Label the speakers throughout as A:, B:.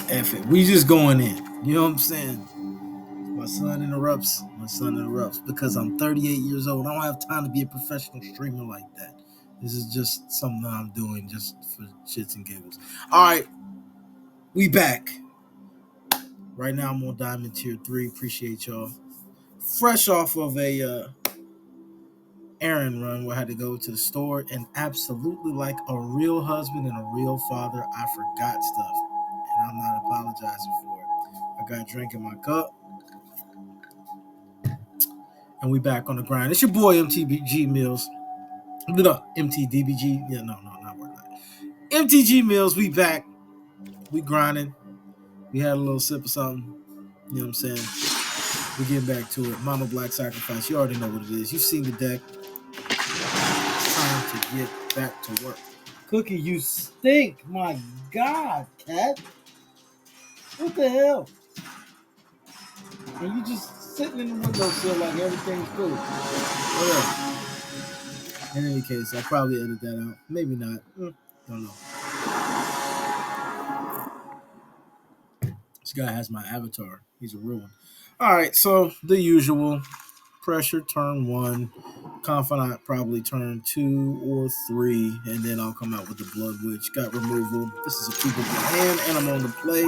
A: F it. We just going in. You know what I'm saying? My son interrupts. Because I'm 38 years old. I don't have time to be a professional streamer like that. This is just something that I'm doing just for shits and giggles. All right, we back. Right now I'm on Diamond Tier 3. Appreciate y'all. Fresh off of a errand run where I had to go to the store, and absolutely like a real husband and a real father, I forgot stuff. And I'm not apologizing for it. I got a drink in my cup. And we back on the grind. It's your boy MTGMillz. MTDBG. Yeah, no, not word that. MTGMillz. We back. We grinding. We had a little sip of something. You know what I'm saying? We getting back to it. Mono Black Sacrifice. You already know what it is. You've seen the deck. It's time to get back to work. Cookie, you stink. My God, cat. What the hell? And you just sitting in the windowsill like everything's cool. Whatever. In any case, I'll probably edit that out. Maybe not. Don't know. This guy has my avatar. He's a real one. All right, so the usual. Pressure turn 1. Confidant probably turn 2 or 3. And then I'll come out with the Blood Witch. Got removal. This is a keepable hand, and I'm on the play.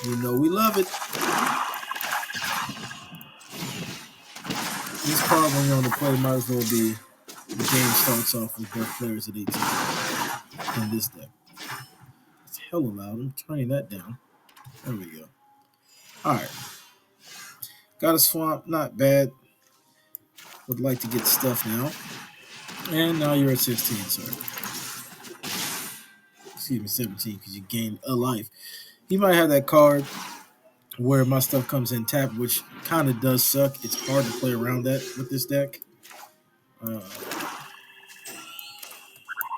A: You know we love it. This card, when you're on the play, might as well be the game starts off with both players at 18 in this deck. It's hella loud. I'm turning that down. There we go. All right. Got a swamp. Not bad. Would like to get stuff now. And now you're at 16, sir. Excuse me, 17, because you gained a life. You might have that card where my stuff comes in tap, which kind of does suck. It's hard to play around that with this deck.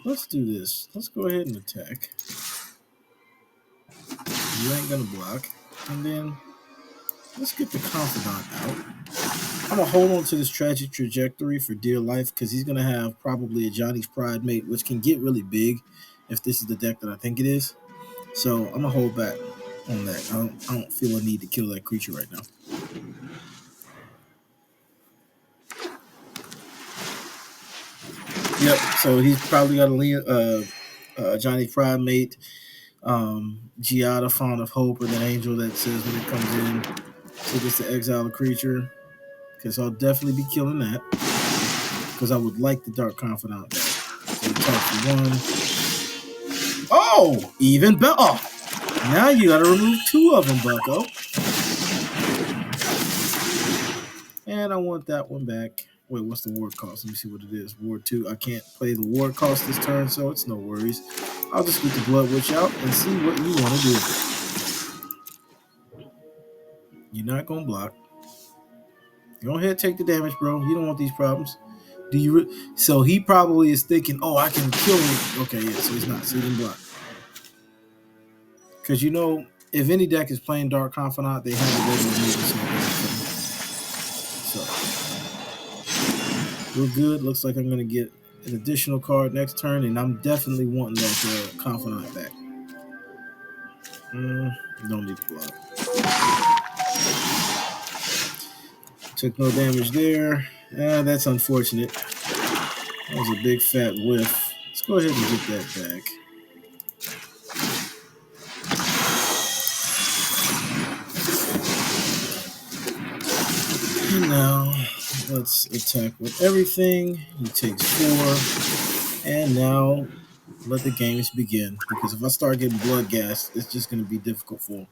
A: Let's do this. Let's go ahead and attack. You ain't going to block. And then let's get the Confidant out. I'm going to hold on to this Tragic Trajectory for dear life because he's going to have probably a Johnny's Pride mate, which can get really big if this is the deck that I think it is. So I'm going to hold back on that. I don't feel a need to kill that creature right now. Yep, so he's probably got a Johnny's Pride mate, Giada, Font of Hope, or that angel that says when it comes in, so just to exile a creature. Because I'll definitely be killing that. Because I would like the Dark Confidant back. So talk for 1. Oh! Even better. Oh, now you got to remove 2 of them, bucko. And I want that one back. Wait, what's the ward cost? Let me see what it is. Ward 2. I can't play the ward cost this turn, so it's no worries. I'll just get the Blood Witch out and see what you want to do. You're not going to block. Go ahead, take the damage, bro. You don't want these problems. Do you? So he probably is thinking, "Oh, I can kill him." Okay, yeah. So he's not. So he didn't block. Because you know, if any deck is playing Dark Confidant, they have a way to remove it. So we're good. Looks like I'm gonna get an additional card next turn, and I'm definitely wanting that Confidant back. Don't need to block. Took no damage there. That's unfortunate. That was a big fat whiff. Let's go ahead and get that back. And now, let's attack with everything. He takes 4. And now, let the games begin. Because if I start getting blood gas, it's just going to be difficult for him.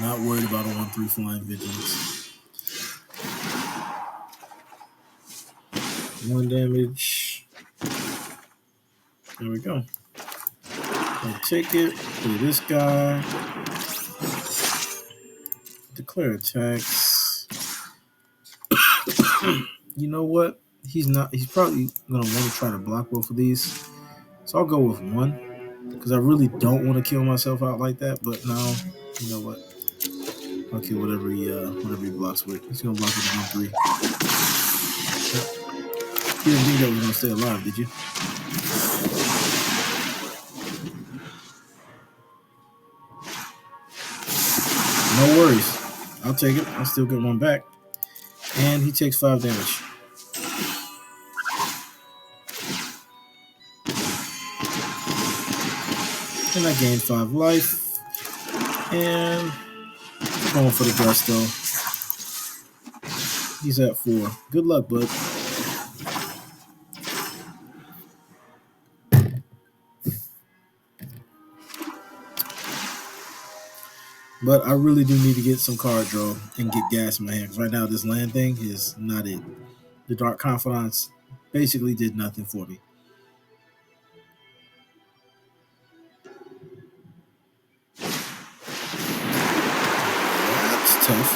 A: Not worried about a 1/3 flying vigilance. 1 damage. There we go. I'll take it. Play this guy. Declare attacks. You know what? He's probably gonna want to try to block both of these. So I'll go with 1. Because I really don't want to kill myself out like that. But now, you know what? I'll kill whatever he blocks with. He's gonna block with 1/3. You didn't think that was gonna stay alive, did you? No worries. I'll take it. I'll still get one back. And he takes 5 damage. And I gained 5 life. And I'm going for the gusto. He's at 4. Good luck, bud. But I really do need to get some card draw and get gas in my hand. Because right now, this land thing is not it. The Dark Confidants basically did nothing for me. That's tough.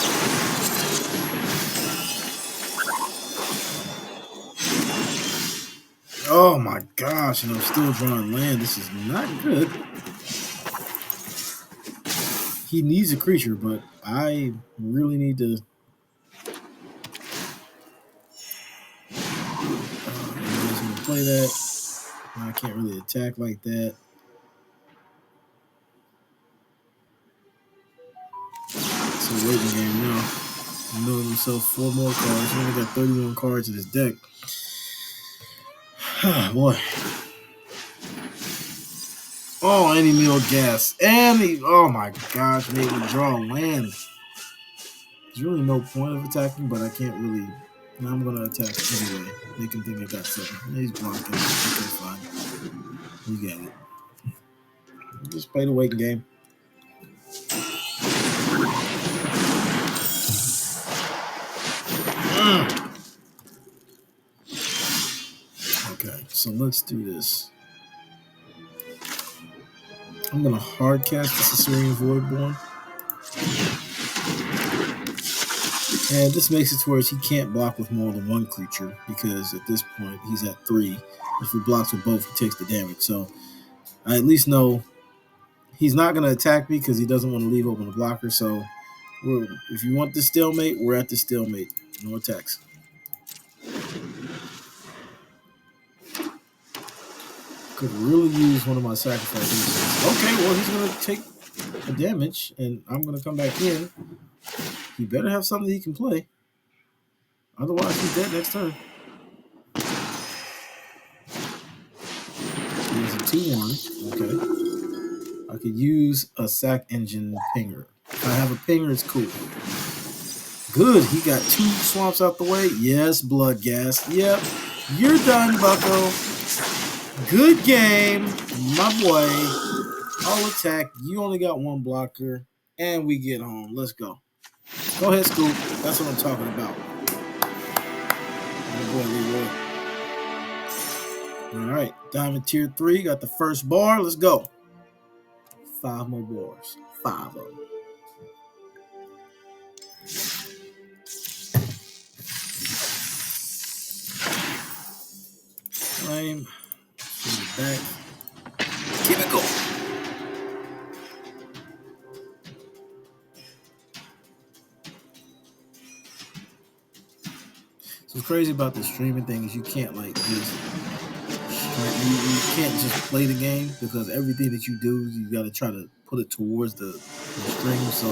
A: Oh my gosh, and I'm still drawing land. This is not good. He needs a creature, but I really need to. I'm just gonna play that. I can't really attack like that. It's a waiting game now. He's milling himself 4 more cards. He only got 31 cards in his deck. Oh boy. Oh, and he milled gas. And he, oh my gosh, made me draw land. There's really no point of attacking, but I can't really. Now I'm going to attack anyway. Make him think I got something. He's blocking. Okay, fine. You got it. Just play the waiting game. Okay, so let's do this. I'm going to hard cast the Caesarean Voidborn. And this makes it to where he can't block with more than 1 creature because at this point he's at 3. If he blocks with both, he takes the damage. So I at least know he's not going to attack me because he doesn't want to leave open a blocker. So if you want the stalemate, we're at the stalemate. No attacks. Could really use one of my sacrifices. Okay, well, he's going to take the damage, and I'm going to come back in. He better have something he can play. Otherwise, he's dead next turn. He's a 2-1. Okay. I could use a sack engine pinger. If I have a pinger, it's cool. Good. He got 2 swamps out the way. Yes, blood gas. Yep. You're done, bucko. Good game, my boy. I'll attack. You only got 1 blocker. And we get home. Let's go. Go ahead, Scoop. That's what I'm talking about. My boy, Leroy. All right. Diamond tier 3. Got the first bar. Let's go. 5 more bars. 5 of them. Flame. Bring it back. Keep it going. So what's crazy about the streaming thing is you can't like just you can't just play the game because everything that you do you got to try to put it towards the stream. So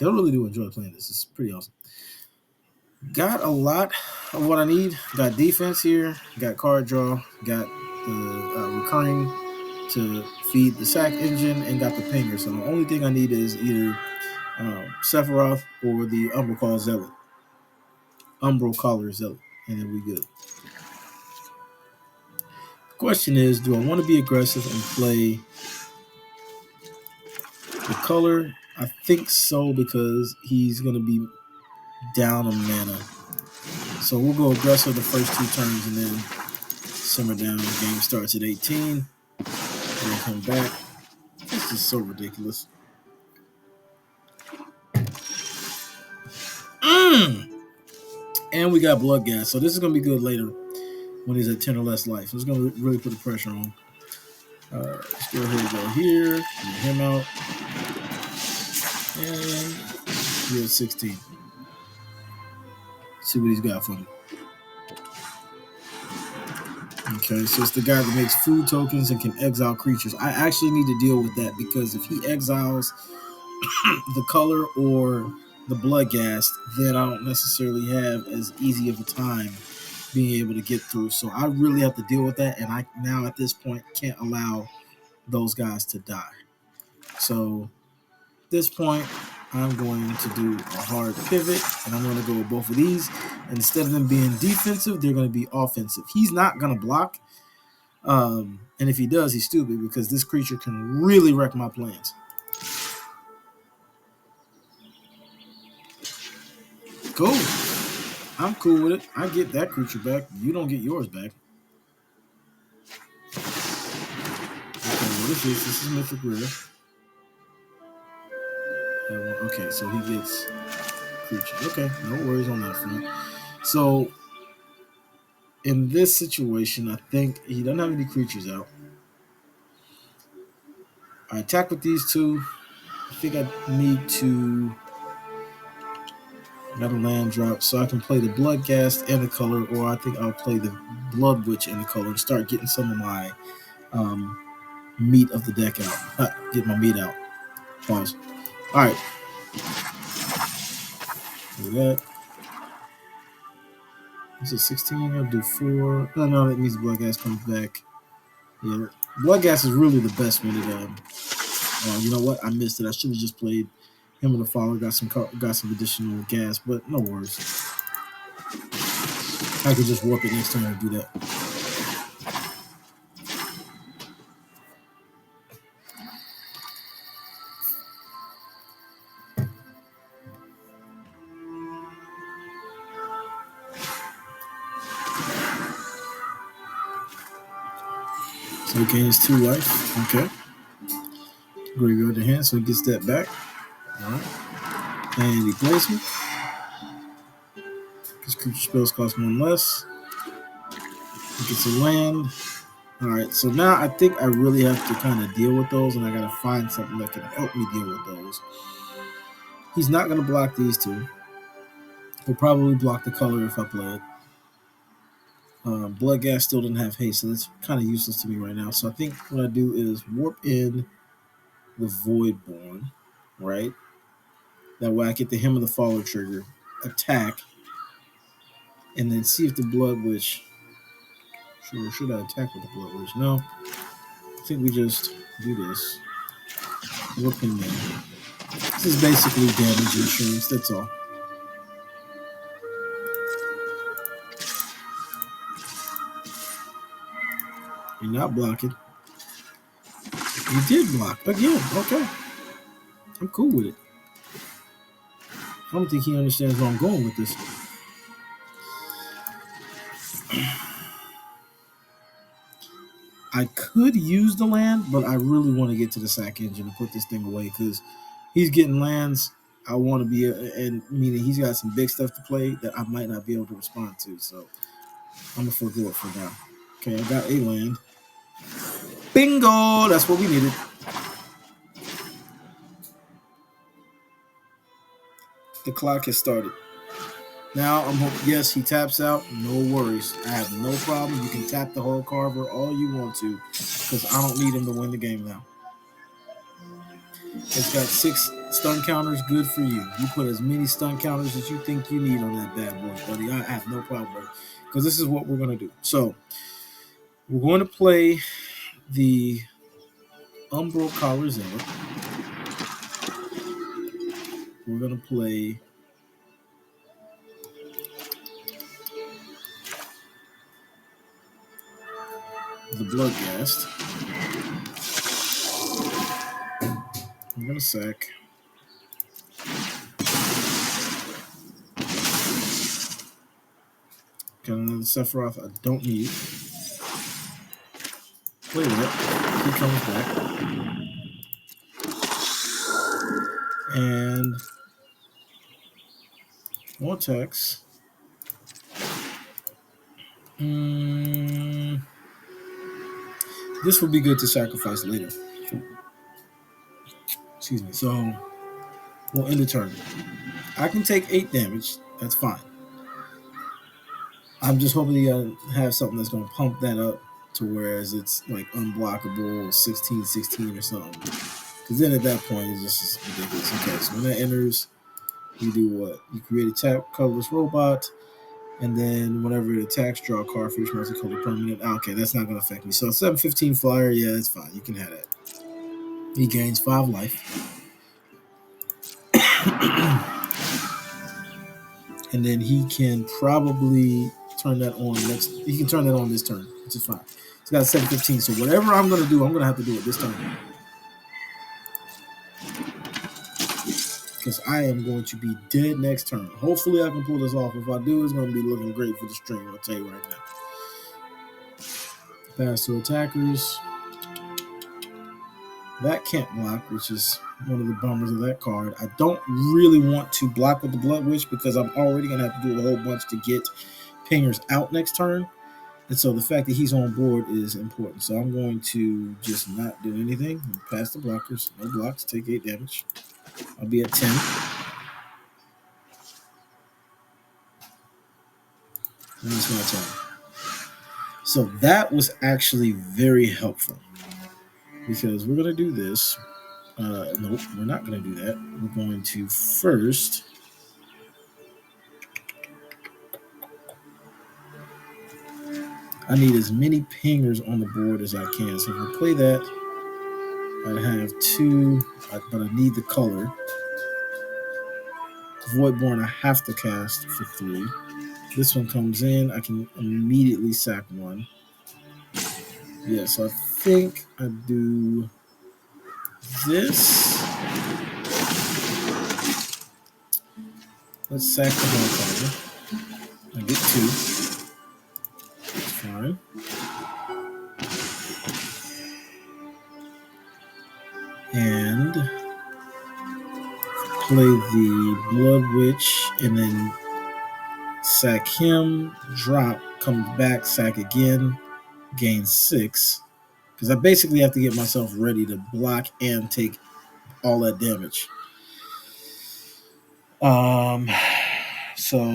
A: I really do enjoy playing this. It's pretty awesome. Got a lot of what I need. Got defense here. Got card draw. Got the recurring to feed the sack engine, and got the pinger. So the only thing I need is either Sephiroth or the Umbral Collar Zealot, and then we good. The question is, do I want to be aggressive and play the color? I think so because he's going to be down on mana. So we'll go aggressive the first 2 turns and then simmer down. The game starts at 18. We'll come back. This is so ridiculous. And we got blood gas. So this is going to be good later when he's at 10 or less life. So it's going to really put the pressure on. Let's go ahead and go here. Get him out. And he's at 16. See what he's got for me. Okay, so it's the guy that makes food tokens and can exile creatures. I actually need to deal with that because if he exiles the color or the bloodghast, then I don't necessarily have as easy of a time being able to get through. So I really have to deal with that, and I now at this point can't allow those guys to die. So at this point, I'm going to do a hard pivot, and I'm going to go with both of these. And instead of them being defensive, they're going to be offensive. He's not going to block, and if he does, he's stupid because this creature can really wreck my plans. Cool. I'm cool with it. I get that creature back. You don't get yours back. Okay, what is this? This is Mythic Rare. Okay, so he gets creatures. Okay, no worries on that front. So in this situation, I think he doesn't have any creatures out. I attack with these two. I think I need to got a land drop so I can play the Bloodghast and the color, or I think I'll play the Blood Witch and the color and start getting some of my meat of the deck out. Get my meat out. Pause. All right. Do that. This is 16. I'll do 4. No, that means Bloodghast comes back. Yeah, Bloodghast is really the best when it. You know what? I missed it. I should have just played him and the Follower. Got some additional gas, but no worries. I could just warp it next time I do that. So he gains 2 life. Okay. Graveyard to hand, so he gets that back. Alright. And he plays me. His creature spells cost 1 less. He gets a land. Alright, so now I think I really have to kind of deal with those, and I gotta find something that can help me deal with those. He's not gonna block these two. He'll probably block the color if I play it. Bloodghast still didn't have haste, so that's kind of useless to me right now. So I think what I do is warp in the Voidborn, right? That way I get the Hymn of the Follower trigger, attack, and then see if the Blood Witch. Sure, should I attack with the Blood Witch? No. I think we just do this. Warp in there. This is basically damage insurance, that's all. You're not blocking. You did block again. Okay. I'm cool with it. I don't think he understands where I'm going with this. I could use the land, but I really want to get to the sack engine and put this thing away because he's getting lands. I want to be, and meaning he's got some big stuff to play that I might not be able to respond to. So I'm gonna forego it for now. Okay, I got a land. Bingo! That's what we needed. The clock has started. Now I'm hoping. Yes, he taps out. No worries. I have no problem. You can tap the whole Carver all you want to, because I don't need him to win the game now. It's got 6 stun counters. Good for you. You put as many stun counters as you think you need on that bad boy, buddy. I have no problem, buddy. Because this is what we're going to do. So, we're going to play the Umbral Collar Zealot. We're going to play the Bloodghast. I'm going to sack. Got another Sephiroth I don't need. Play that. He comes back. And Vortex. This would be good to sacrifice later. Excuse me. So we'll end the turn. I can take 8 damage. That's fine. I'm just hoping you have something that's going to pump that up to whereas it's like unblockable 16-16 or something. Because then at that point, it's just ridiculous. Okay, so when that enters, you do what? You create a tap colorless robot, and then whenever it attacks, draw a card for each multicolored permanent. Okay, that's not going to affect me. So 7/15 flyer, yeah, that's fine. You can have that. He gains 5 life. And then he can probably turn that on next. He can turn that on this turn, which is fine. He's got 7/15. So whatever I'm going to do, I'm going to have to do it this turn. Because I am going to be dead next turn. Hopefully I can pull this off. If I do, it's going to be looking great for the stream. I'll tell you right now. Pass to attackers. That can't block, which is one of the bummers of that card. I don't really want to block with the Blood Witch because I'm already going to have to do a whole bunch to get pingers out next turn. And so the fact that he's on board is important. So I'm going to just not do anything. Pass the blockers. No blocks. Take 8 damage. I'll be at 10. And that's my turn. So that was actually very helpful because we're going to do this. Nope, we're not going to do that. We're going to first I need as many pingers on the board as I can. So if I play that, I have 2, but I need the color. Voidborn I have to cast for 3. This one comes in, I can immediately sack 1. Yeah, so I think I do this. Let's sack the whole card. I get 2. That's fine. And play the Blood Witch and then sack him, drop, comes back, sack again, gain 6. Because I basically have to get myself ready to block and take all that damage. So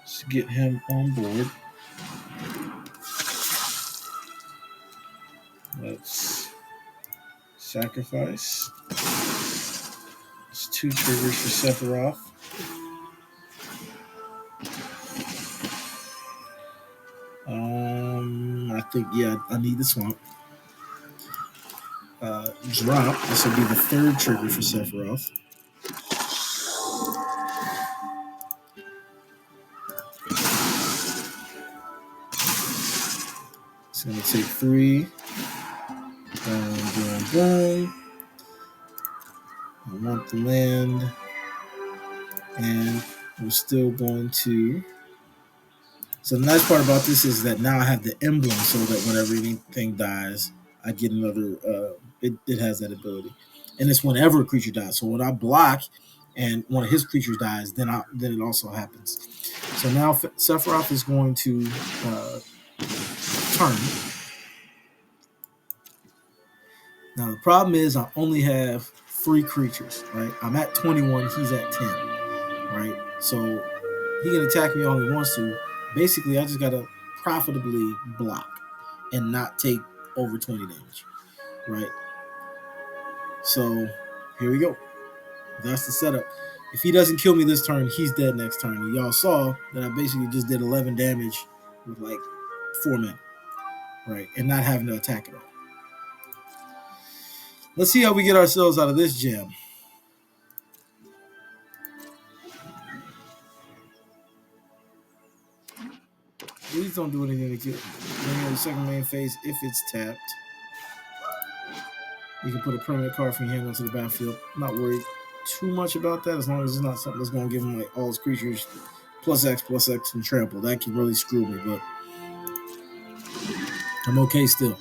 A: let's get him on board. Let's sacrifice. It's 2 triggers for Sephiroth. I think, yeah, I need the swamp. Drop. This will be the 3rd trigger for Sephiroth. It's going to take 3. Boom, boom, boom. I want the land. And we're still going to... So the nice part about this is that now I have the emblem so that whenever anything dies, I get another... It has that ability. And it's whenever a creature dies. So when I block and one of his creatures dies, then it also happens. So now Sephiroth is going to turn. Now the problem is I only have 3 creatures, right? I'm at 21, he's at 10, right? So he can attack me all he wants to. Basically, I just gotta profitably block and not take over 20 damage, right? So here we go. That's the setup. If he doesn't kill me this turn, he's dead next turn. And y'all saw that I basically just did 11 damage with like 4 men, right? And not having to attack at all. Let's see how we get ourselves out of this jam. Please don't do anything to kill. Bring the second main phase if it's tapped. You can put a permanent card from your hand onto the battlefield. I'm not worried too much about that as long as it's not something that's going to give him like all his creatures +X and trample. That can really screw me, but I'm okay still.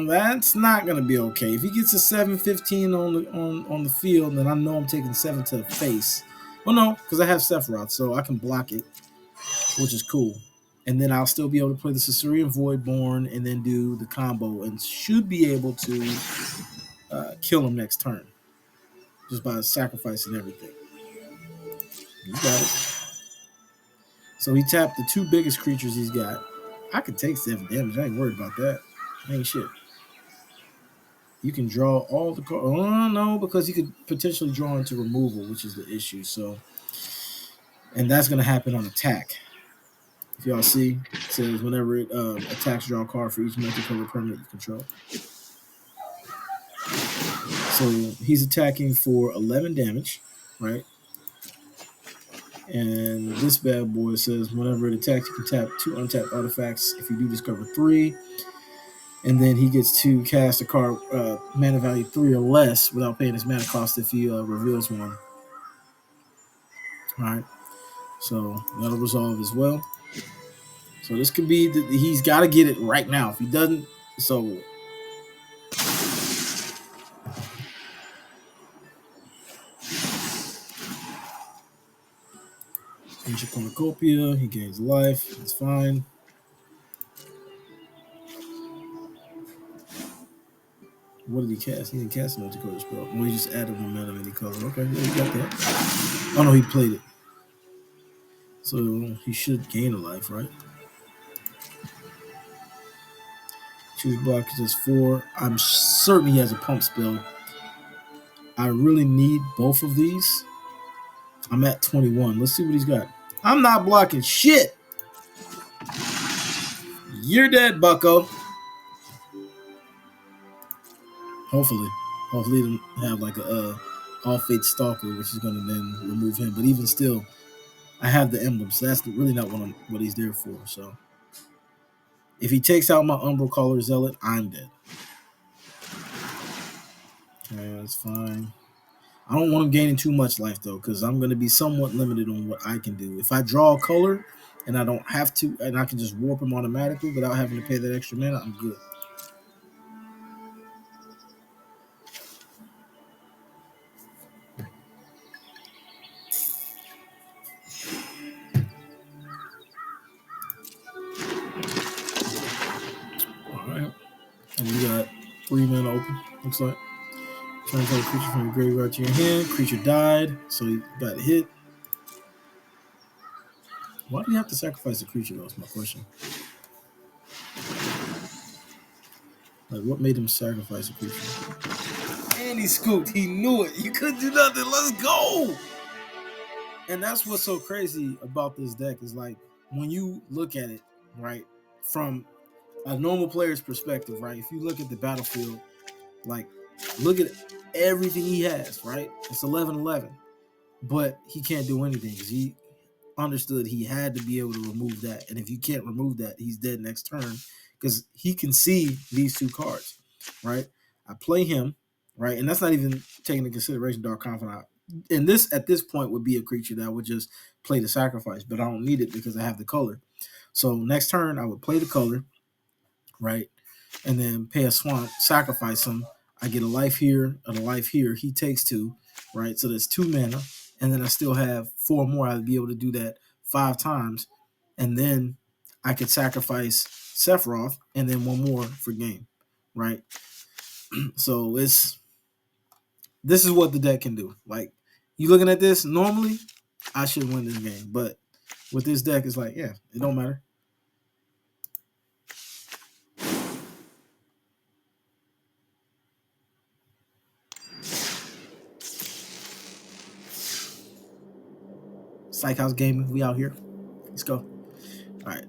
A: That's not gonna be okay. If he gets a 7/15 on the field, then I know I'm taking 7 to the face. Well, no, because I have Sephiroth, so I can block it, which is cool. And then I'll still be able to play the Caesarean Voidborn and then do the combo and should be able to kill him next turn just by sacrificing everything. You got it. So he tapped the two biggest creatures he's got. I could take 7 damage. I ain't worried about that. Ain't shit. You can draw all the cards. Oh, no, because he could potentially draw into removal, which is the issue. So, and that's going to happen on attack. If y'all see, it says whenever it attacks, draw a card for each multicolor permanent you control. So he's attacking for 11 damage, right? And this bad boy says whenever it attacks, you can tap 2 untapped artifacts. If you do, discover 3. And then he gets to cast a card, mana value 3 or less, without paying his mana cost if he reveals one. All right. So that'll resolve as well. So this could be that he's got to get it right now. If he doesn't, it's over. Ancient Cornucopia, he gains life. That's fine. What did he cast? He didn't cast a multicolor spell. Well, he just added momentum any color. Okay, yeah, he got that. Oh no, he played it. So he should gain a life, right? Choose block just 4. I'm certain he has a pump spell. I really need both of these. I'm at 21. Let's see what he's got. I'm not blocking shit. You're dead, bucko. Hopefully he didn't have like a off-fate stalker, which is going to then remove him. But even still, I have the emblem, so that's really not what he's there for. So if he takes out my Umbral Caller Zealot, I'm dead. Okay, that's fine. I don't want him gaining too much life though, because I'm going to be somewhat limited on what I can do. If I draw a color and I don't have to, and I can just warp him automatically without having to pay that extra mana, I'm good. All right, and we got 3 mana open. Looks like. Transfer a creature from your graveyard to your hand. Creature died, so he got hit. Why do you have to sacrifice a creature? That was my question. Like, what made him sacrifice a creature? And he scooped. He knew it. You couldn't do nothing. Let's go. And that's what's so crazy about this deck is like when you look at it, right, from a normal player's perspective, right? If you look at the battlefield, like, look at everything he has, right? It's 11-11, but he can't do anything because he understood he had to be able to remove that. And if you can't remove that, he's dead next turn because he can see these 2 cards, right? I play him, right? And that's not even taking into consideration Dark Confidant. And this, at this point, would be a creature that I would just play the sacrifice, but I don't need it because I have the color. So next turn, I would play the color, right? And then pay a swamp, sacrifice him. I get a life here and a life here. He takes 2, right? So that's 2 mana. And then I still have 4 more. I'd be able to do that 5 times. And then I could sacrifice Sephiroth and then 1 more for game, right? So this is what the deck can do. Like, you looking at this, normally I should win this game. But with this deck, it's like, yeah, it don't matter. Psych House Gaming, we out here. Let's go. All right.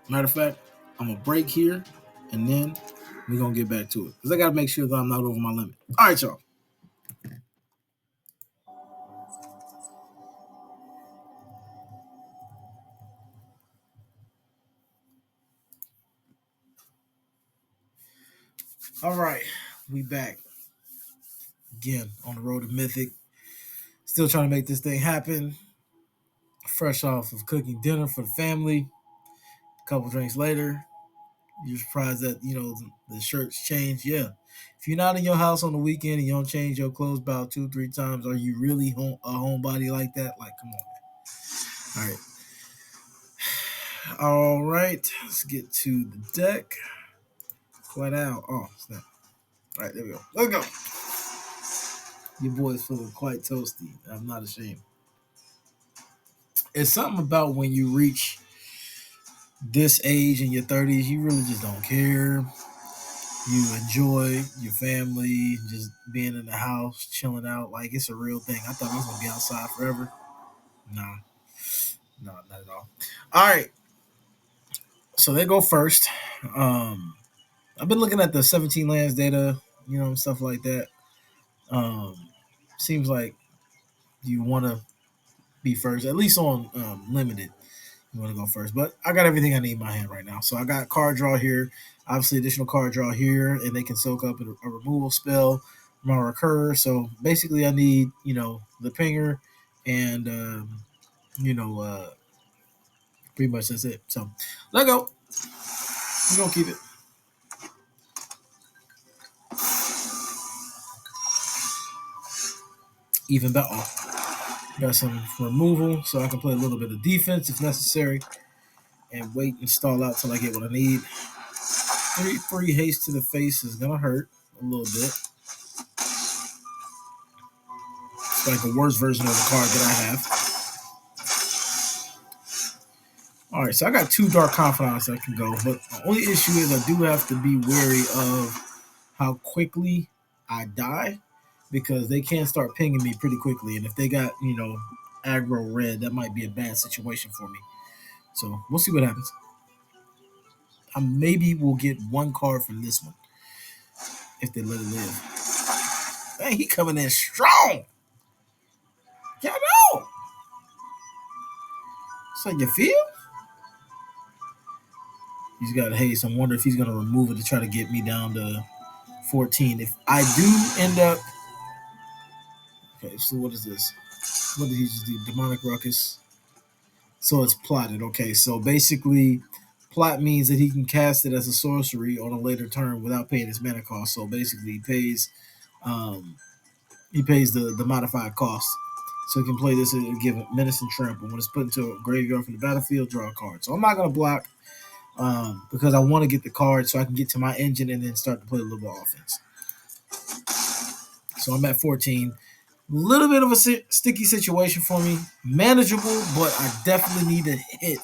A: Matter of fact, I'm going to break here, and then we're going to get back to it. Because I got to make sure that I'm not over my limit. All right, y'all. All right. We back. Again, on the road to Mythic. Still trying to make this thing happen. Fresh off of cooking dinner for the family. A couple drinks later, you're surprised that, the shirts changed. Yeah. If you're not in your house on the weekend and you don't change your clothes about 2-3 times, are you really a homebody like that? Like, come on. All right. All right. Let's get to the deck. Flat out. Oh, snap. All right, there we go. Let's go. Your boy's feeling quite toasty. I'm not ashamed. It's something about when you reach this age in your 30s, you really just don't care. You enjoy your family, just being in the house, chilling out. Like, it's a real thing. I thought I was going to be outside forever. Nah. No, not at all. All right. So they go first. I've been looking at the 17 lands data, stuff like that. Um, Seems like you want to be first, at least on limited. You want to go first, but I got everything I need in my hand right now. So I got card draw here, obviously additional card draw here, and they can soak up a removal spell, my recur. So basically, I need the pinger, and pretty much that's it. So let go. We're gonna keep it. Even better. Got some removal, so I can play a little bit of defense if necessary, and wait and stall out till I get what I need. 3 haste to the face is gonna hurt a little bit. It's like the worst version of the card that I have. All right, so I got 2 Dark Confidants that can go, but the only issue is I do have to be wary of how quickly I die, because they can start pinging me pretty quickly, and if they got aggro red, that might be a bad situation for me. So we'll see what happens. Maybe we'll get 1 card from this one if they let it live. Hey, he coming in strong. Y'all know. So you feel? He's got haste. I wonder if he's gonna remove it to try to get me down to 14. If I do end up, okay. So what is this? What did he just do? Demonic Ruckus. So it's plotted. Okay, so basically, plot means that he can cast it as a sorcery on a later turn without paying his mana cost. So basically, um, he pays the modified cost. So he can play this and give it Menace and Trample. When it's put into a graveyard from the battlefield, draw a card. So I'm not gonna block because I want to get the card so I can get to my engine and then start to play a little bit of offense. So I'm at 14. Little bit of a sticky situation for me. Manageable, but I definitely need to hit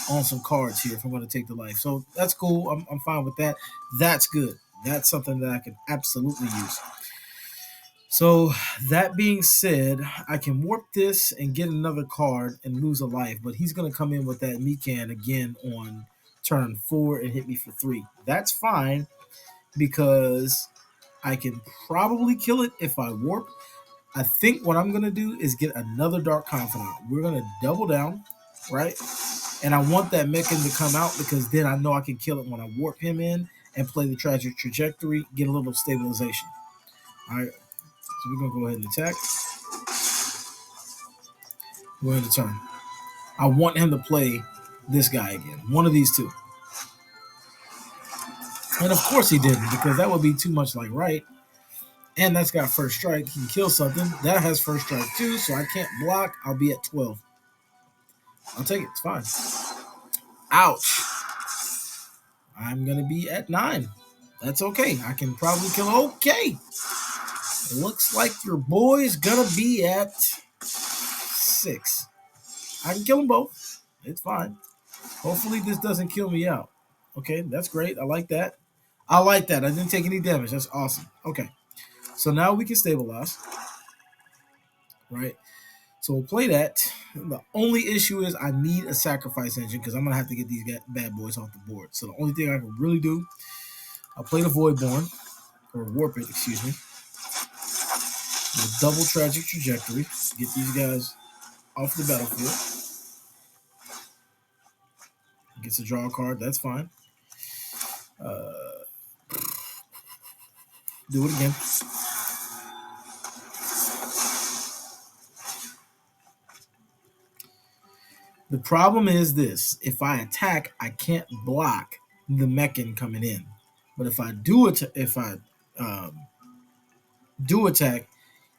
A: on some cards here if I'm going to take the life. So that's cool. I'm fine with that. That's good. That's something that I can absolutely use. So that being said, I can warp this and get another card and lose a life, but he's going to come in with that Mikan again on turn 4 and hit me for 3. That's fine because I can probably kill it if I warp. I think what I'm going to do is get another Dark Confidant. We're going to double down, right? And I want that Meccan to come out because then I know I can kill it when I warp him in and play the Tragic Trajectory, get a little stabilization. All right, so we're going to go ahead and attack. Go ahead and turn. I want him to play this guy again, one of these two. And of course he didn't, because that would be too much like right. And that's got first strike. He can kill something. That has first strike too, so I can't block. I'll be at 12. I'll take it. It's fine. Ouch. I'm going to be at 9. That's okay. I can probably kill. Okay. Looks like your boy's going to be at 6. I can kill them both. It's fine. Hopefully this doesn't kill me out. Okay, that's great. I like that. I didn't take any damage. That's awesome. Okay. So now we can stabilize. Right? So we'll play that. The only issue is I need a sacrifice engine because I'm going to have to get these bad boys off the board. So the only thing I can really do, I'll play the Voidborn, or Warp It, excuse me. With double Tragic Trajectory. Get these guys off the battlefield. Gets a draw card. That's fine. Do it again. The problem is this. If I attack, I can't block the Meccan coming in. But if I do it, if I do attack,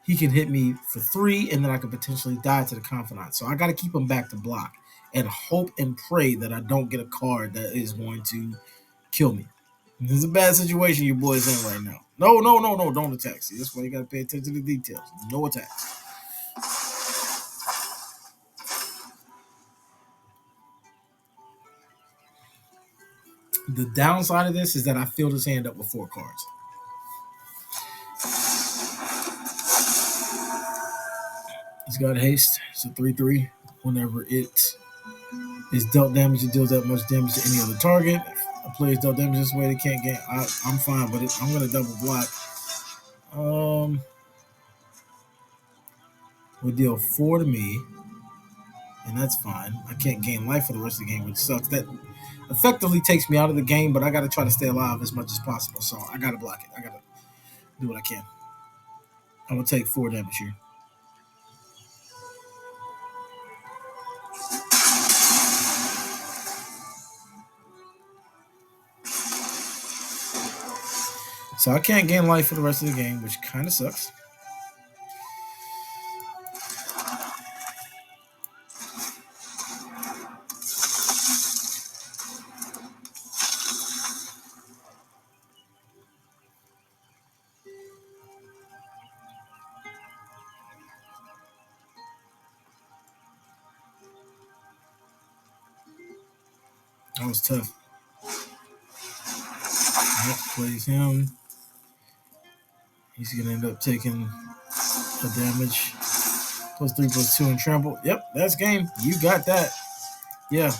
A: he can hit me for 3, and then I could potentially die to the Confidant. So I got to keep him back to block and hope and pray that I don't get a card that is going to kill me. This is a bad situation your boy's in right now. No, don't attack. See, that's why you got to pay attention to the details. No attacks. The downside of this is that I filled his hand up with 4 cards. He's got haste. It's a 3/3. Whenever it is dealt damage, it deals that much damage to any other target. If a player is dealt damage this way, they can't gain. I'm fine with it. I'm going to double block. Would deal 4 to me, and that's fine. I can't gain life for the rest of the game, which sucks. That effectively takes me out of the game, but I got to try to stay alive as much as possible. So I got to block it. I got to do what I can. I'm going to take 4 damage here. So I can't gain life for the rest of the game, which kind of sucks. That was tough. Yep, plays him. He's going to end up taking a damage. +3/+2 and trample. Yep, that's game. You got that. Yeah.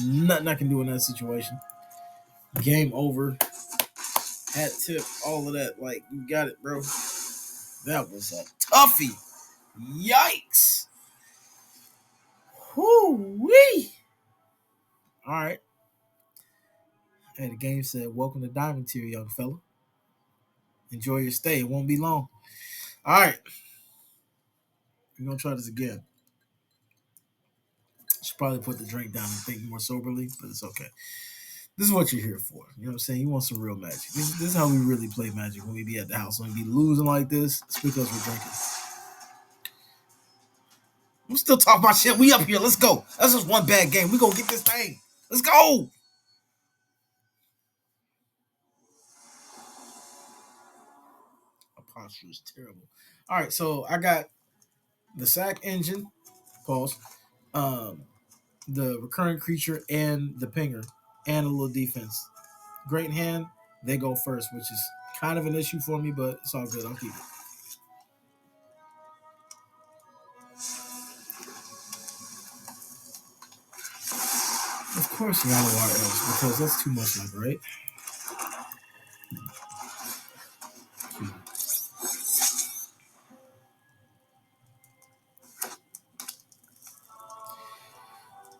A: Nothing I can do in that situation. Game over. Hat tip, all of that. Like, you got it, bro. That was a toughie. Yikes. Whoo-wee. All right. Hey, the game said, welcome to Diamond Tier, young fella. Enjoy your stay. It won't be long. All right. We're going to try this again. Should probably put the drink down and think more soberly, but it's okay. This is what you're here for. You know what I'm saying? You want some real magic. This is how we really play magic when we be at the house. When we be losing like this, it's because we're drinking. I'm still talking about shit. We up here. Let's go. That's just one bad game. We gonna get this thing. Let's go. My posture is terrible. All right, so I got the sack engine, pause, the recurring creature, and the pinger, and a little defense. Great hand. They go first, which is kind of an issue for me, but it's all good. I'll keep it. Of course, you gotta wire else because that's too much, like, right?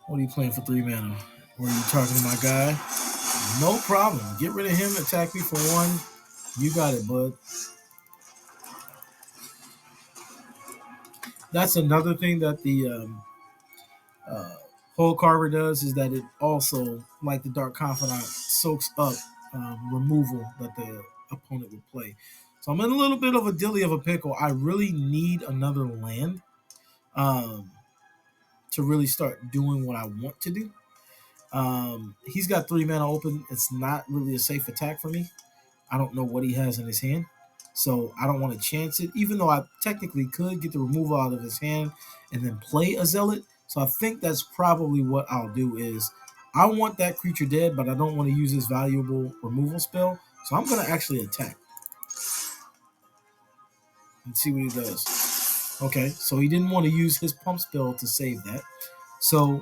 A: What are you playing for 3 mana? Were you talking to my guy? No problem. Get rid of him. Attack me for 1. You got it, bud. That's another thing that the Hole Carver does is that it also, like the Dark Confidant, soaks up removal that the opponent would play. So I'm in a little bit of a dilly of a pickle. I really need another land to really start doing what I want to do. He's got 3 mana open. It's not really a safe attack for me. I don't know what he has in his hand. So I don't want to chance it, even though I technically could get the removal out of his hand and then play a Zealot. So I think that's probably what I'll do is I want that creature dead, but I don't want to use this valuable removal spell. So I'm going to actually attack and see what he does. Okay, so he didn't want to use his pump spell to save that. So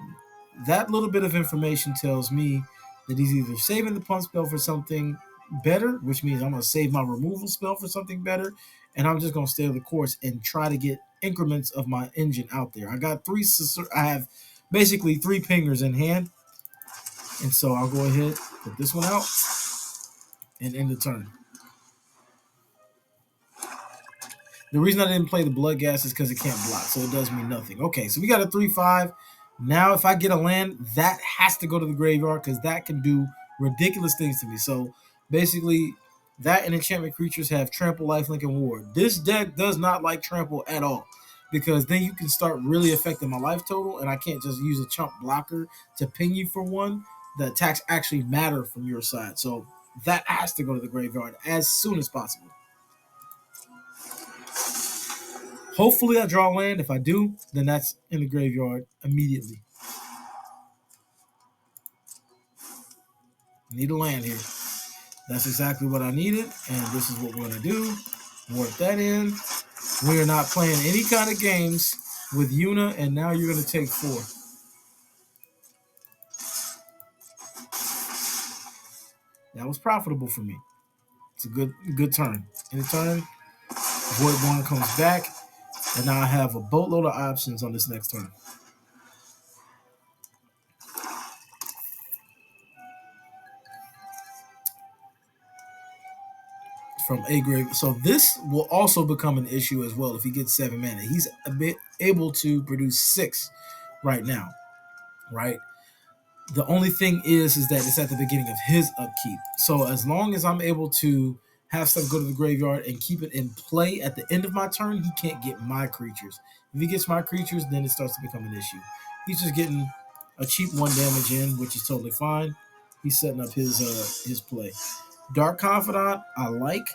A: that little bit of information tells me that he's either saving the pump spell for something better, which means I'm going to save my removal spell for something better, and I'm just going to stay the course and try to get increments of my engine out there. I got 3, I have basically 3 pingers in hand, and so I'll go ahead, put this one out, and end the turn. The reason I didn't play the Blood Gas is because it can't block, so it does me nothing. Okay, so we got a 3/5. Now, if I get a land, that has to go to the graveyard because that can do ridiculous things to me. So, basically, That and enchantment creatures have trample, lifelink, and ward. This deck does not like trample at all, because then you can start really affecting my life total, and I can't just use a chump blocker to ping you for one. The attacks actually matter from your side, so that has to go to the graveyard as soon as possible. Hopefully I draw land. If I do, then that's in the graveyard immediately. Need a land here. That's exactly what I needed, and this is what we're going to do. Work that in. We are not playing any kind of games with Yuna, and now you're going to take 4. That was profitable for me. It's a good turn. In the turn, Voidborn comes back, and now I have a boatload of options on this next turn. From a grave. So this will also become an issue as well if he gets 7 mana. He's a bit able to produce 6 right now, right? The only thing is that it's at the beginning of his upkeep. So as long as I'm able to have stuff go to the graveyard and keep it in play at the end of my turn, he can't get my creatures. If he gets my creatures, then it starts to become an issue. He's just getting a cheap 1 damage in, which is totally fine. He's setting up his play. Dark Confidant, I like,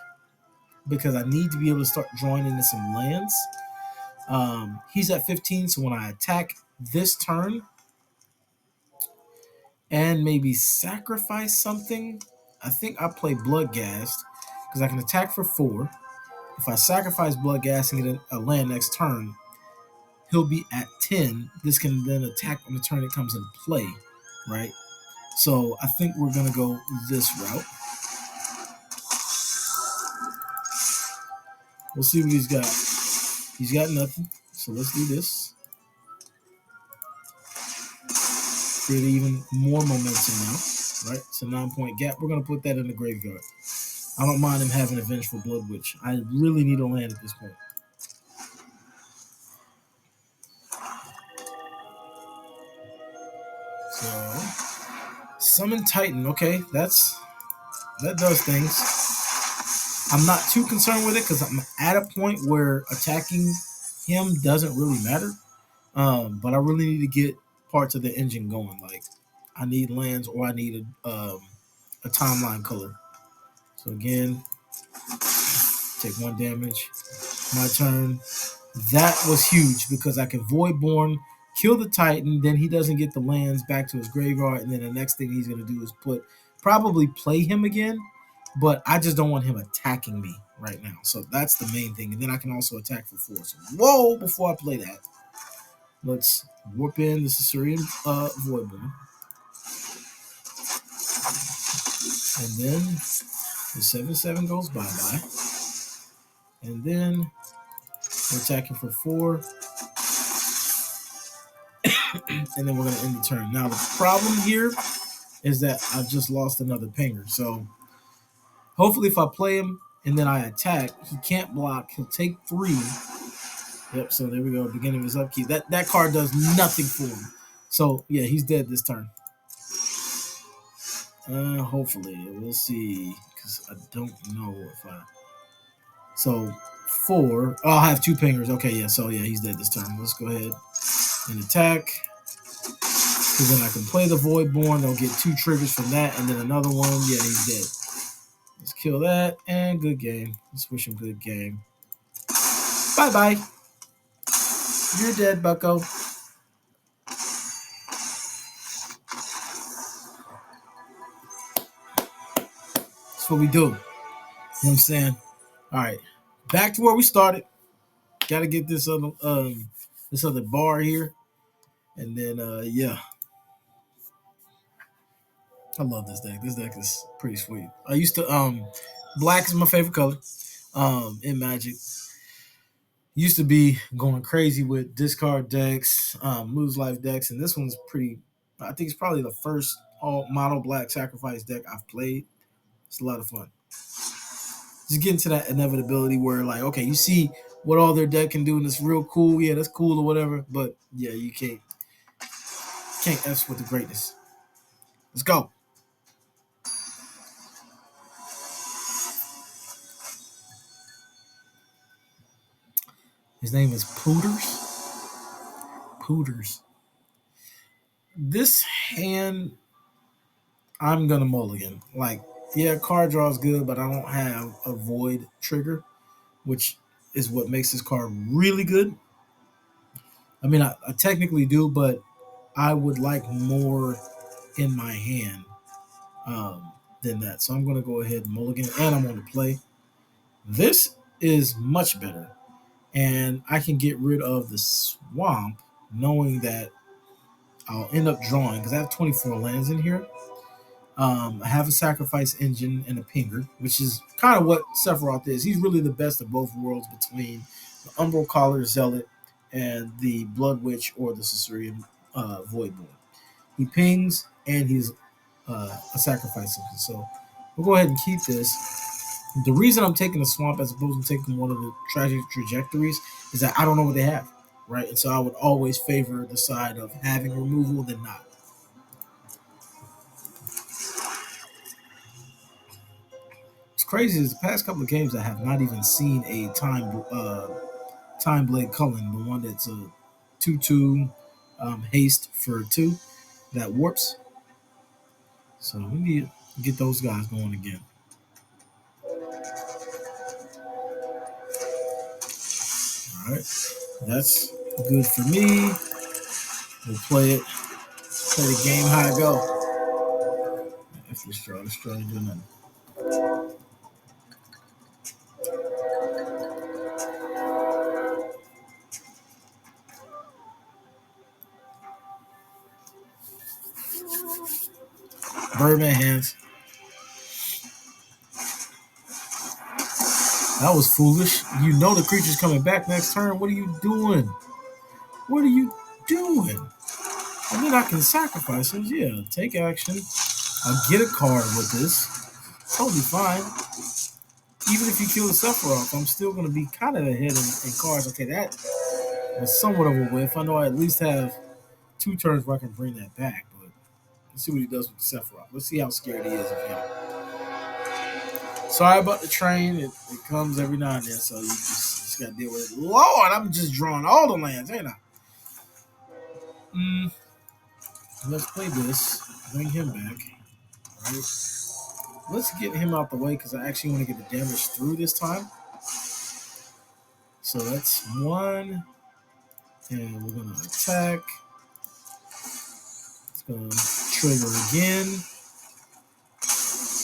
A: because I need to be able to start drawing into some lands. He's at 15, so when I attack this turn and maybe sacrifice something, I think I play Bloodghast because I can attack for 4. If I sacrifice Bloodghast and get a land next turn, he'll be at 10. This can then attack on the turn it comes into play, right? So I think we're going to go this route. We'll see what he's got. He's got nothing, so let's do this. Create even more momentum now, right? It's a 9-point gap. We're going to put that in the graveyard. I don't mind him having a Vengeful Blood Witch. I really need a land at this point. So, Summon Titan. Okay, that does things. I'm not too concerned with it because I'm at a point where attacking him doesn't really matter. But I really need to get parts of the engine going. Like, I need lands or I need a timeline color. So again, take 1 damage. My turn. That was huge because I can Voidborn, kill the Titan, then he doesn't get the lands back to his graveyard, and then the next thing he's going to do is probably play him again, but I just don't want him attacking me right now. So that's the main thing. And then I can also attack for 4. So, whoa, before I play that, let's warp in the Caesarean Voidborn. And then the 7/7 goes bye-bye. And then we're attacking for 4. And then we're going to end the turn. Now, the problem here is that I just lost another pinger. So, hopefully if I play him and then I attack, he can't block. He'll take 3. Yep, so there we go. Beginning of his upkeep. That card does nothing for him. So, yeah, he's dead this turn. Hopefully. We'll see. Because I don't know if I... So, 4. Oh, I'll have 2 pingers. Okay, yeah. So, yeah, he's dead this turn. Let's go ahead and attack. Because then I can play the Voidborn. They'll get 2 triggers from that. And then another one. Yeah, he's dead. Let's kill that. And good game. Let's wish him good game. Bye-bye. You're dead, bucko. That's what we do. You know what I'm saying? All right. Back to where we started. Got to get this other bar here. And then, yeah. I love this deck. This deck is pretty sweet. I used to, black is my favorite color in Magic. Used to be going crazy with discard decks, lose life decks, and this one's pretty, I think it's probably the first all mono black sacrifice deck I've played. It's a lot of fun. Just get into that inevitability where, like, okay, you see what all their deck can do and it's real cool. Yeah, that's cool or whatever. But yeah, you can't F with the greatness. Let's go. His name is Pooters. This hand, I'm gonna mulligan. Like, yeah, card draw is good, but I don't have a void trigger, which is what makes this card really good. I mean, I technically do, but I would like more in my hand than that. So I'm going to go ahead and mulligan, and I'm going to play. This is much better, and I can get rid of the swamp knowing that I'll end up drawing because I have 24 lands in here. I have a sacrifice engine and a pinger, which is kind of what Sephiroth is. He's really the best of both worlds between the Umbral Collar Zealot and the Blood Witch or the Caesarean Voidborn. He pings and he's a sacrifice engine. So we'll go ahead and keep this. The reason I'm taking the swamp as opposed to taking one of the tragic trajectories is that I don't know what they have, right? And so I would always favor the side of having removal than not. What's crazy is the past couple of games I have not even seen a time blade culling, the one that's a 2/2 haste for 2 that warps. So we need to get those guys going again. All right, that's good for me. We'll play the game how it go. If this draw ain't doing nothing. Birdman hands. That was foolish. You know the creature's coming back next turn. What are you doing? What are you doing? And then I can sacrifice him. Yeah, take action. I'll get a card with this. Totally fine. Even if you kill the Sephiroth, I'm still going to be kind of ahead in cards. Okay, that was somewhat of a whiff. I know I at least have 2 turns where I can bring that back, but let's see what he does with the Sephiroth. Let's see how scared he is of him. Sorry about the train. It comes every now and then, so you just got to deal with it. Lord, I'm just drawing all the lands, ain't I? Let's play this. Bring him back. All right. Let's get him out the way because I actually want to get the damage through this time. So that's 1. And we're going to attack. It's going to trigger again.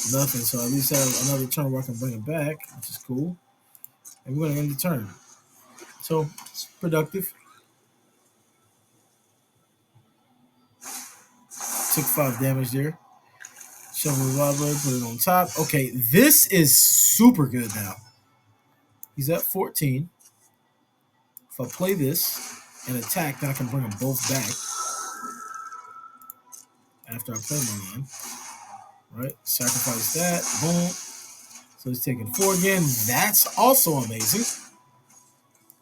A: Nothing. So at least I have another turn where I can bring him back, which is cool. And we're going to end the turn. So it's productive. Took 5 damage there. Shovel Revolver, put it on top. Okay, this is super good now. He's at 14. If I play this and attack, then I can bring them both back after I play my land. Right? Sacrifice that. Boom. So he's taking 4 again. That's also amazing.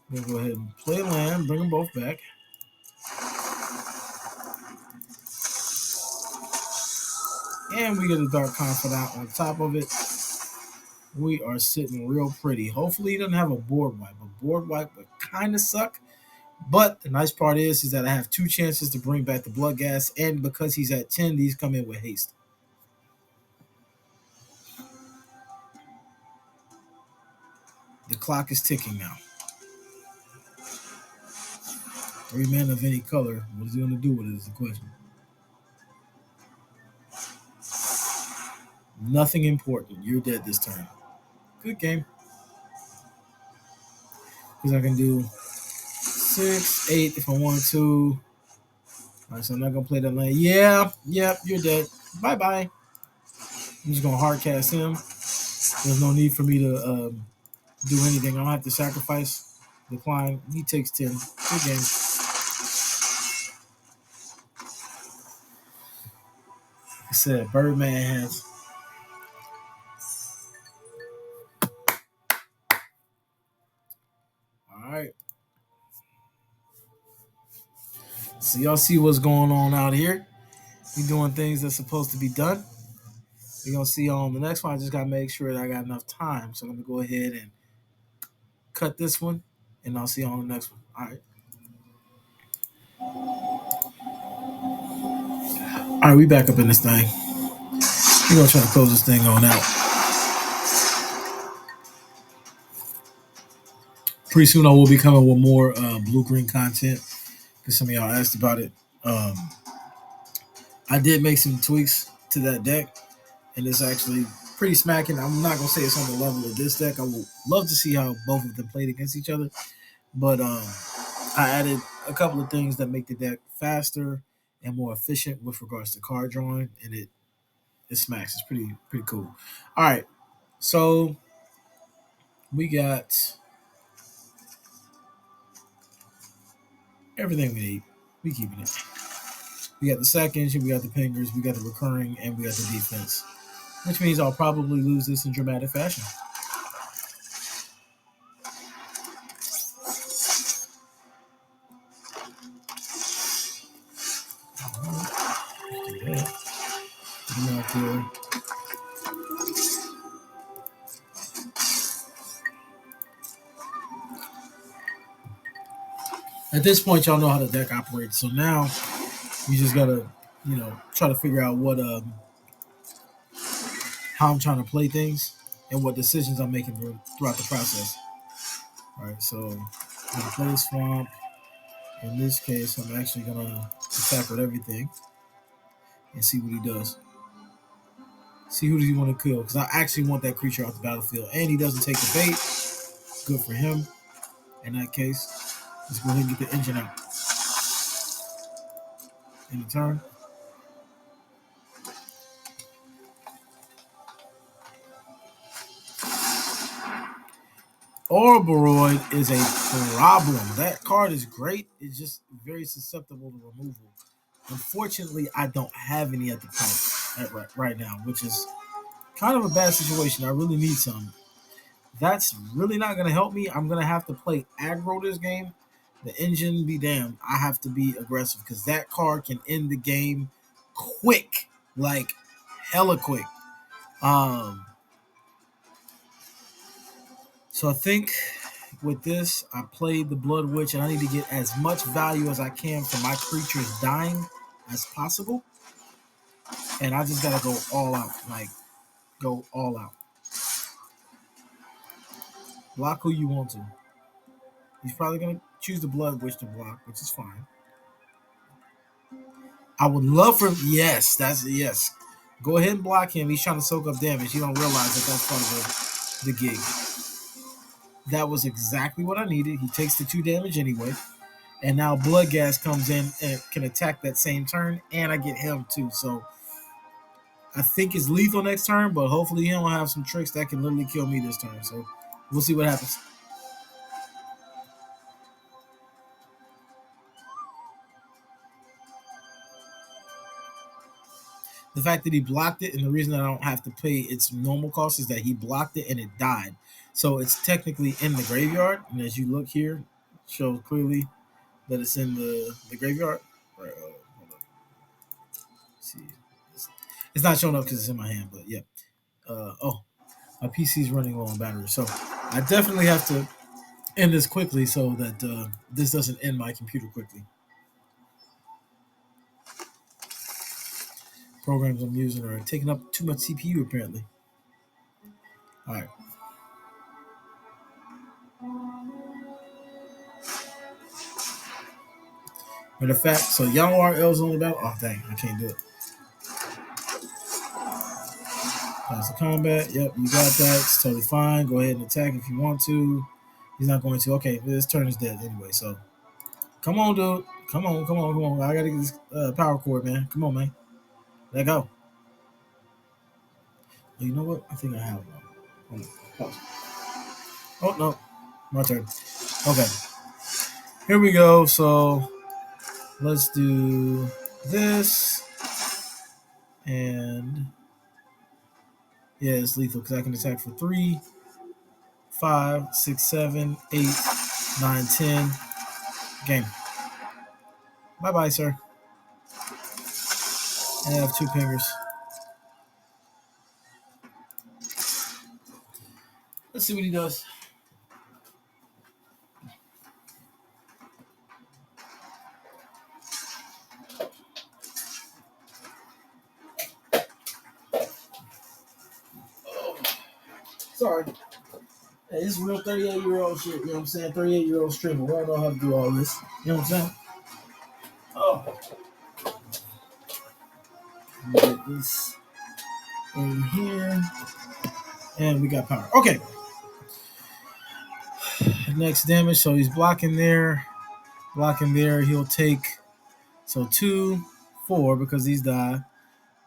A: I'm going to go ahead and play land, bring them both back. And we get a Dark Confidant on top of it. We are sitting real pretty. Hopefully he doesn't have a board wipe. A board wipe would kind of suck. But the nice part is that I have 2 chances to bring back the Blood Gas. And because he's at 10, these come in with haste. The clock is ticking now. 3 men of any color. What is he going to do with it is the question. Nothing important. You're dead this turn. Good game. Because I can do 6, 8 if I want to. All right, so I'm not going to play that land. Yeah, yep, you're dead. Bye-bye. I'm just going to hard cast him. There's no need for me to do anything. I don't have to sacrifice. Decline. He takes 10. Good game. I said Birdman has. All right. So y'all see what's going on out here. We doing things that's supposed to be done. We're going to see y'all on the next one. I just got to make sure that I got enough time. So I'm going to go ahead and cut this one and I'll see you on the next one. All right. All right, we back up in this thing. We're gonna try to close this thing on out. Pretty soon, I will be coming with more blue green content because some of y'all asked about it. Um, I did make some tweaks to that deck, and it's actually pretty smacking. I'm not gonna say it's on the level of this deck. I would love to see how both of them played against each other, but I added a couple of things that make the deck faster and more efficient with regards to card drawing, and it smacks. It's pretty cool. All right, so we got everything we need. We keeping it. We got the sack engine, we got the pingers, we got the recurring, and we got the defense. Which means I'll probably lose this in dramatic fashion. Do that. Put them out there. At this point, y'all know how the deck operates. So now you just gotta, try to figure out what how I'm trying to play things and what decisions I'm making throughout the process. All right, so I'm gonna play swamp. In this case, I'm actually gonna attack with everything and see what he does. See who does he want to kill? Because I actually want that creature off the battlefield, and he doesn't take the bait. Good for him. In that case, let's go ahead and get the engine out. In the turn. Ouroboros is a problem. That card is great. It's just very susceptible to removal. Unfortunately, I don't have any at the point right now, which is kind of a bad situation. I really need some. That's really not going to help me. I'm going to have to play aggro this game. The engine be damned. I have to be aggressive because that card can end the game quick, like hella quick. So I think with this, I played the Blood Witch, and I need to get as much value as I can from my creatures dying as possible. And I just gotta go all out, like go all out. Block who you want to. He's probably gonna choose the Blood Witch to block, which is fine. I would love for that's yes. Go ahead and block him. He's trying to soak up damage. You don't realize that that's part of the gig. That was exactly what I needed. He takes the 2 damage anyway. And now Blood Gas comes in and can attack that same turn, and I get him too. So I think it's lethal next turn, but hopefully he'll have some tricks that can literally kill me this turn. So we'll see what happens. The fact that he blocked it, and the reason that I don't have to pay its normal cost is that he blocked it and it died. So it's technically in the graveyard, and as you look here, it shows clearly that it's in the graveyard. Right, hold on. See, it's not showing up because it's in my hand, but yeah. My PC's running low on battery, so I definitely have to end this quickly so that this doesn't end my computer quickly. Programs I'm using are taking up too much CPU apparently. All right. Matter of fact, so y'all are L's on the battle. Oh dang, I can't do it. Pass the combat. Yep, you got that. It's totally fine. Go ahead and attack if you want to. He's not going to. Okay, this turn is dead anyway. So, come on, dude. Come on. I gotta get this power cord, man. Come on, man. Let go. You know what? I think I have one. Oh no, my turn. Okay, here we go. So let's do this, and yeah, it's lethal because I can attack for 3, 5, 6, 7, 8, 9, 10. Game. Bye bye, sir. I have 2 pingers. Let's see what he does. Sorry. Hey, this is real 38-year-old shit. You know what I'm saying? 38-year-old streamer. We don't know how to do all this. You know what I'm saying? Oh. Get this in here. And we got power. Okay. Next damage. So he's blocking there. Blocking there. He'll take. So 2, 4 because these die.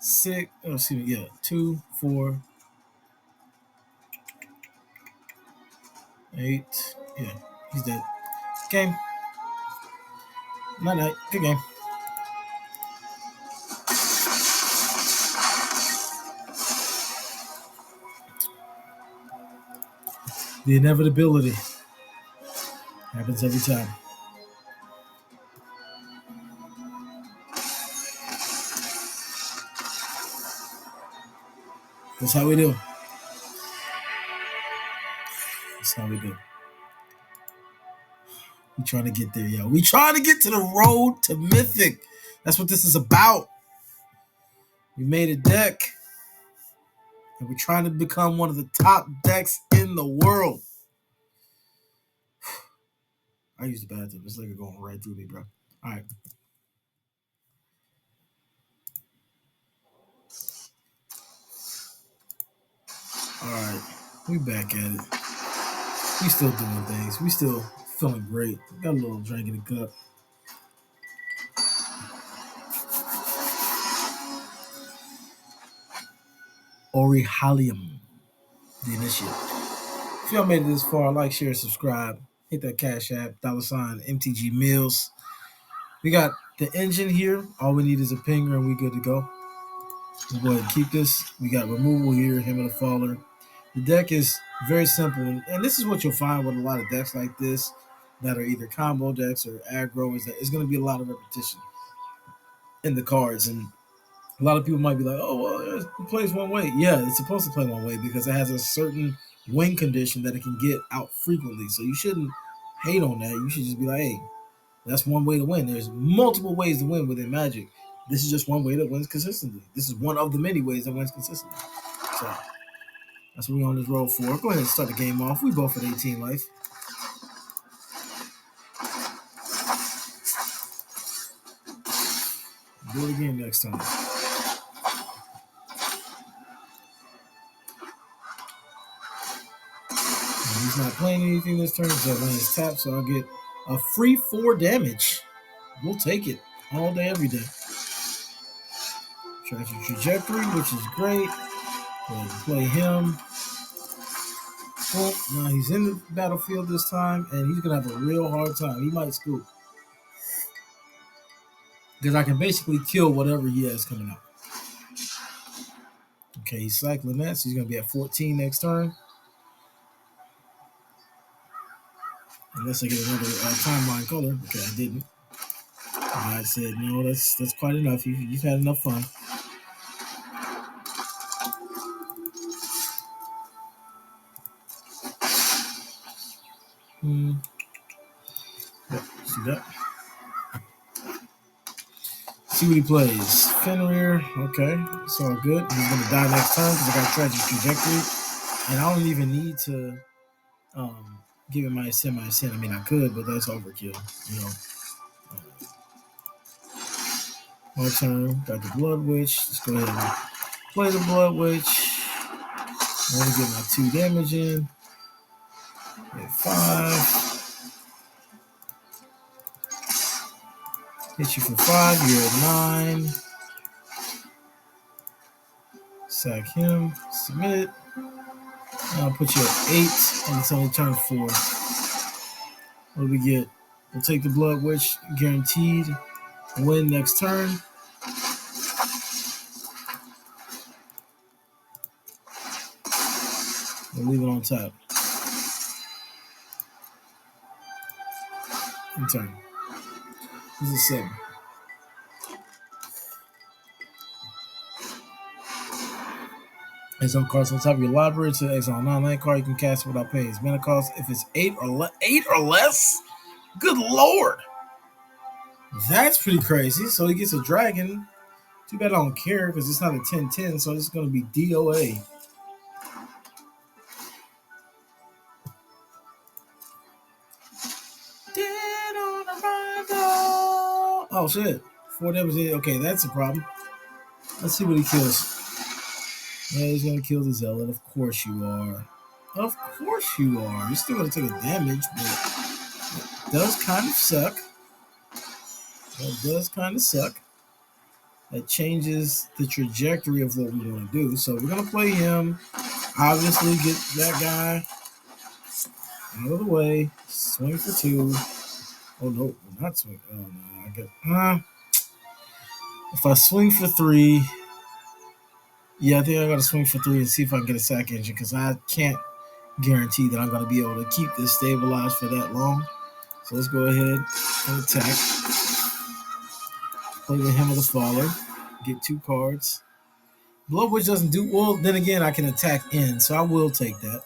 A: 6. Oh, excuse me. Yeah. 2, 4, 8. Yeah. He's dead. Game. Night. Good game. The inevitability happens every time. That's how we do. That's how we do. We trying to get there, yo. We trying to get to the road to Mythic. That's what this is about. We made a deck, and we're trying to become one of the top decks in the world. I use the bathroom. It's like going right through me, bro. All right. All right. We back at it. We still doing things. We still feeling great. Got a little drink in the cup. Orihalium, the initiate. If y'all made it this far, like, share, subscribe. Hit that Cash App, $ MTGMillz. We got the engine here. All we need is a pinger and we good to go. We'll go ahead and keep this. We got removal here, him and the faller. The deck is very simple. And this is what you'll find with a lot of decks like this that are either combo decks or aggro, is that it's going to be a lot of repetition in the cards. And a lot of people might be like, oh, well, it plays one way. Yeah, it's supposed to play one way because it has a certain win condition that it can get out frequently. So you shouldn't hate on that. You should just be like, hey, that's one way to win. There's multiple ways to win within Magic. This is just one way that wins consistently. This is one of the many ways that wins consistently. So that's what we're on this roll for. Go ahead and start the game off. We both at 18 life. Do it again next time. And he's not playing anything this turn, so when it's tapped, so I'll get a free 4 damage. We'll take it all day, every day. Try to trajectory, which is great. Go ahead and play him. Oh, now he's in the battlefield this time, and he's gonna have a real hard time. He might scoop. Because I can basically kill whatever he has coming out. Okay, he's cycling that, so he's gonna be at 14 next turn. Unless I get another timeline color. Okay, I didn't. And I said, no, that's quite enough. You've had enough fun. Yep, see that? See what he plays. Fenrir, okay, it's all good. He's gonna die next turn because I got tragic trajectory. And I don't even need to give him my sin. I mean, I could, but that's overkill, you know. My turn. Got the Blood Witch. Let's go ahead and play the Blood Witch. I want to get my 2 damage in. Hit 5. Hit you for 5. You're at 9. Sack him. Submit. And I'll put you at 8. And it's only turn 4. What do we get? We'll take the Blood Witch. Guaranteed. Win next turn. We'll leave it on top. In turn. This is 7. There's some cards on top of your library. To exile 9-9 card, you can cast it without paying its mana cost. If it's 8 or less, good lord. That's pretty crazy. So he gets a dragon. Too bad I don't care because it's not a 10-10, so it's going to be DOA. Oh shit. 4 damage. Okay, that's a problem. Let's see what he kills. Yeah, he's gonna kill the zealot. Of course you are. Of course you are. You're still gonna take a damage, but it does kind of suck. That does kind of suck. That changes the trajectory of what we want to do. So we're gonna play him. Obviously, get that guy out of the way. Swing for 2. Oh no, we're not swing. Oh no, I get. If I swing for 3, yeah, I think I gotta swing for 3 and see if I can get a sack engine because I can't guarantee that I'm gonna be able to keep this stabilized for that long. So let's go ahead and attack. Play the Hem of the Faller. Get 2 cards. Blood Witch doesn't do well. Then again, I can attack in, so I will take that.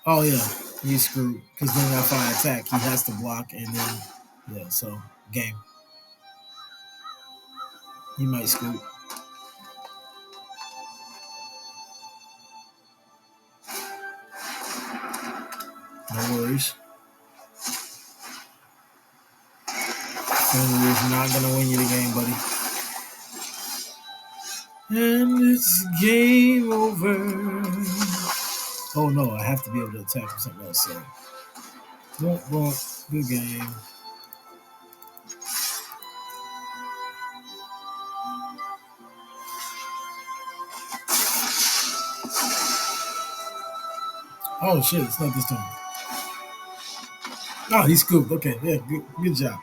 A: Oh yeah, he's screwed because then if I attack, he has to block, and then yeah, so game. He might scoop. No worries. Family is not gonna win you the game, buddy. And it's game over. Oh no, I have to be able to attack with something else. So, good game. Oh shit, it's not this time. Oh, he scooped. Okay, yeah, good job.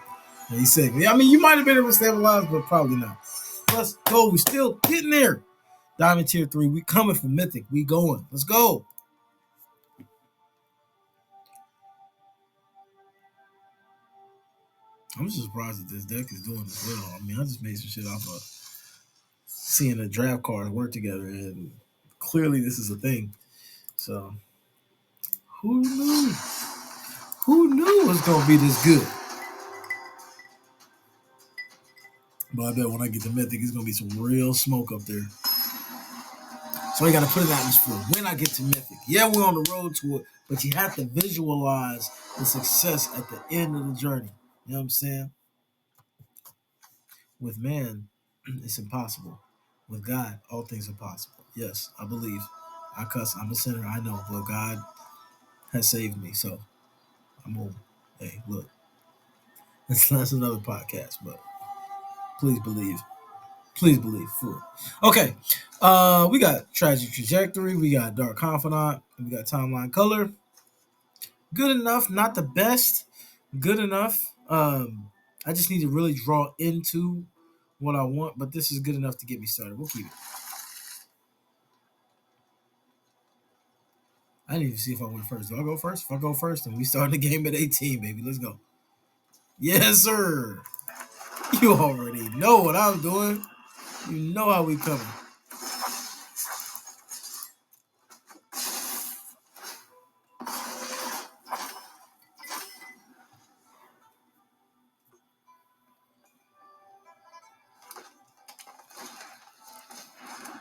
A: Yeah, he said, yeah, I mean, you might have been able to stabilize, but probably not. Let's go. We're still getting there. Diamond tier 3. We coming from Mythic. We going. Let's go. I'm just surprised that this deck is doing this well. I mean, I just made some shit off of seeing the draft cards work together, and clearly this is a thing. So, who knew? Who knew it was going to be this good? But I bet when I get to Mythic, it's going to be some real smoke up there. So I got to put it in atmosphere when I get to Mythic. Yeah, we're on the road to it, but you have to visualize the success at the end of the journey. You know what I'm saying? With man, it's impossible. With God, all things are possible. Yes, I believe. I cuss. I'm a sinner. I know, but God has saved me. So I'm old. Hey, look, that's another podcast. But please believe. Please believe. For real. Okay, we got Tragic Trajectory. We got Dark Confidant. We got Timeline Color. Good enough. Not the best. Good enough. I just need to really draw into what I want, but this is good enough to get me started. We'll keep it. I didn't even see if I went first. Do I go first? If I go first, then we start the game at 18, baby. Let's go. Yes, sir. You already know what I'm doing. You know how we coming.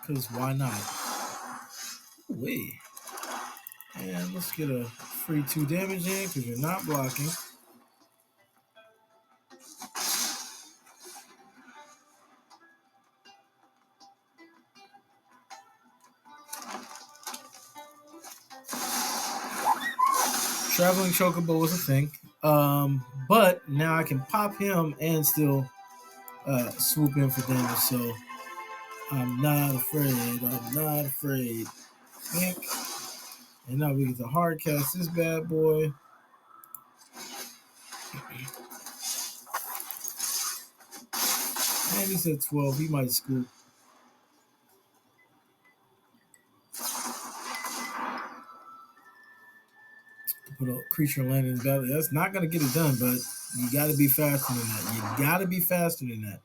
A: Because why not? Wait. And let's get a free 2 damage in because you're not blocking. Traveling Chocobo was a thing. But now I can pop him and still swoop in for damage. So I'm not afraid. I'm not afraid. Think. And now we get to hard cast this bad boy. And he's at 12. He might scoop. Put a creature land in his battle. That's not going to get it done, but you got to be faster than that. You got to be faster than that.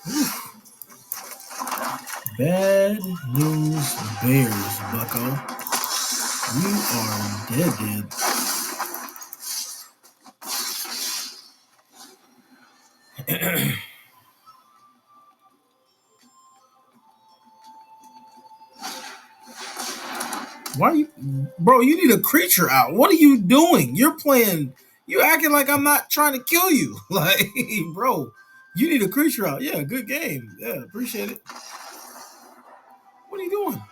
A: Oof. Bad news bears, bucko. You are dead. Why you, bro? You need a creature out. What are you doing? You're playing. You acting like I'm not trying to kill you. Like, bro, you need a creature out. Yeah, good game. Yeah, appreciate it. What are you doing?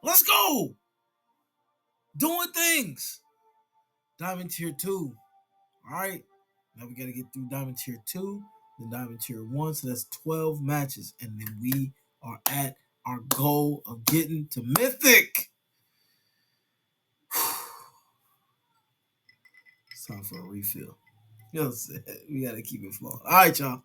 A: Let's go. Doing things. Diamond tier 2. All right. Now we got to get through Diamond tier 2, then Diamond tier 1. So that's 12 matches. And then we are at our goal of getting to Mythic. It's time for a refill. You know what I'm saying? We got to keep it flowing. All right, y'all.